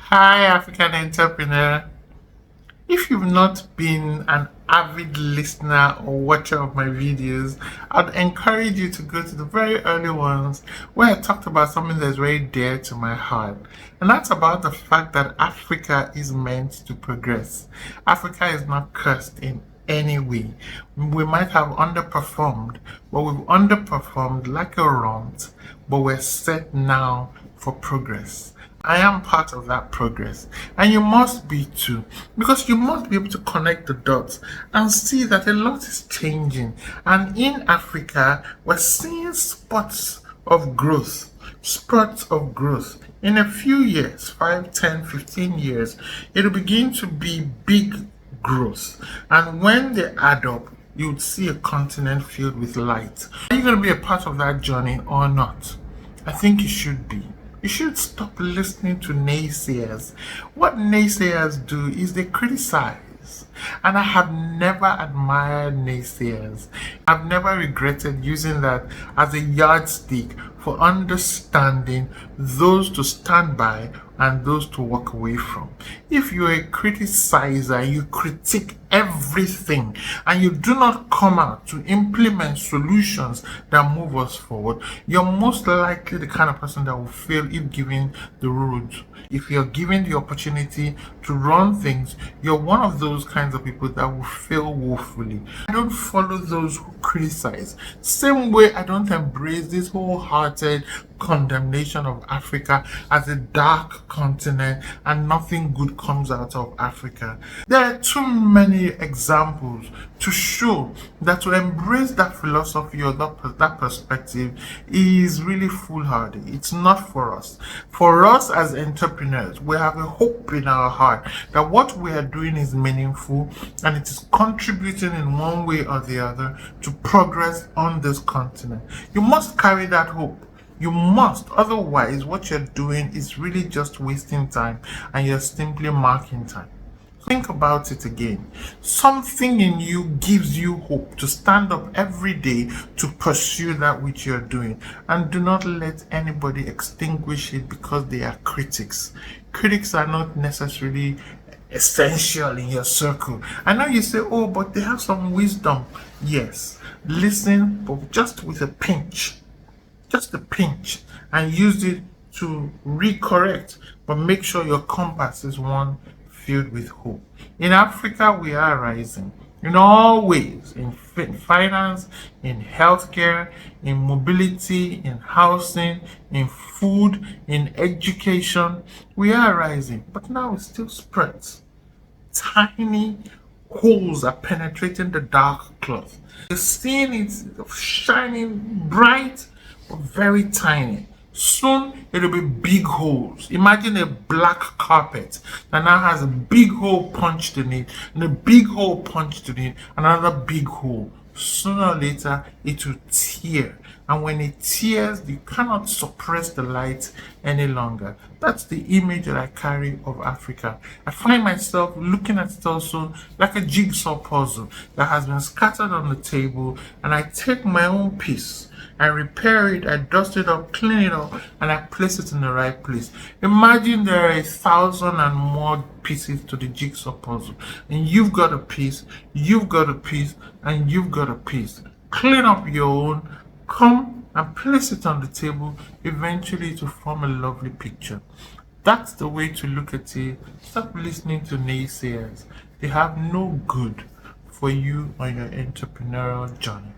Hi, African entrepreneur. If you've not been an avid listener or watcher of my videos, I'd encourage you to go to the very early ones where I talked about something that's very dear to my heart. And that's about the fact that Africa is meant to progress. Africa is not cursed in any way. We might have underperformed, but we've underperformed like a runt, but we're set now for progress. I am part of that progress, and you must be too, because you must be able to connect the dots and see that a lot is changing. And in Africa, we're seeing spots of growth, spurts of growth. In a few years, 5, 10, 15 years, it'll begin to be big growth. And when they add up, you would see a continent filled with light. Are you going to be a part of that journey or not? I think you should be. You should stop listening to naysayers. What naysayers do is they criticize. And I have never admired naysayers. I've never regretted using that as a yardstick for understanding those to stand by and those to walk away from. If you're a criticizer, you critique everything and you do not come out to implement solutions that move us forward, you're most likely the kind of person that will fail if given the road. If you're given the opportunity to run things, you're one of those kinds of people that will fail woefully. I don't follow those who criticize. Same way I don't embrace this wholehearted condemnation of Africa as a dark continent and nothing good comes out of Africa. There are too many examples to show that to embrace that philosophy or that perspective is really foolhardy. It's not for us. For us as entrepreneurs, we have a hope in our heart that what we are doing is meaningful and it is contributing in one way or the other to progress on this continent. You must carry that hope. You must, otherwise what you're doing is really just wasting time and you're simply marking time. Think about it again. Something in you gives you hope to stand up every day to pursue that which you're doing. And do not let anybody extinguish it because they are critics. Critics are not necessarily essential in your circle. I know you say, oh, but they have some wisdom. Yes, listen, but just with a pinch. Just a pinch, and use it to recorrect, but make sure your compass is one filled with hope. In Africa, we are rising in all ways, in finance, in healthcare, in mobility, in housing, in food, in education. We are rising, but now it still spreads. Tiny holes are penetrating the dark cloth. You're seeing it shining bright but very tiny. Soon it'll be big holes. Imagine a black carpet that now has a big hole punched in it, and a big hole punched in it, another big hole. Sooner or later it will tear. And when it tears, you cannot suppress the light any longer. That's the image that I carry of Africa. I find myself looking at it also like a jigsaw puzzle that has been scattered on the table, and I take my own piece. I repair it, I dust it up, clean it up, and I place it in the right place. Imagine there are 1,000 and more pieces to the jigsaw puzzle, and you've got a piece, you've got a piece, and you've got a piece. Clean up your own, come and place it on the table, eventually to form a lovely picture. That's the way to look at it. Stop listening to naysayers. They have no good for you on your entrepreneurial journey.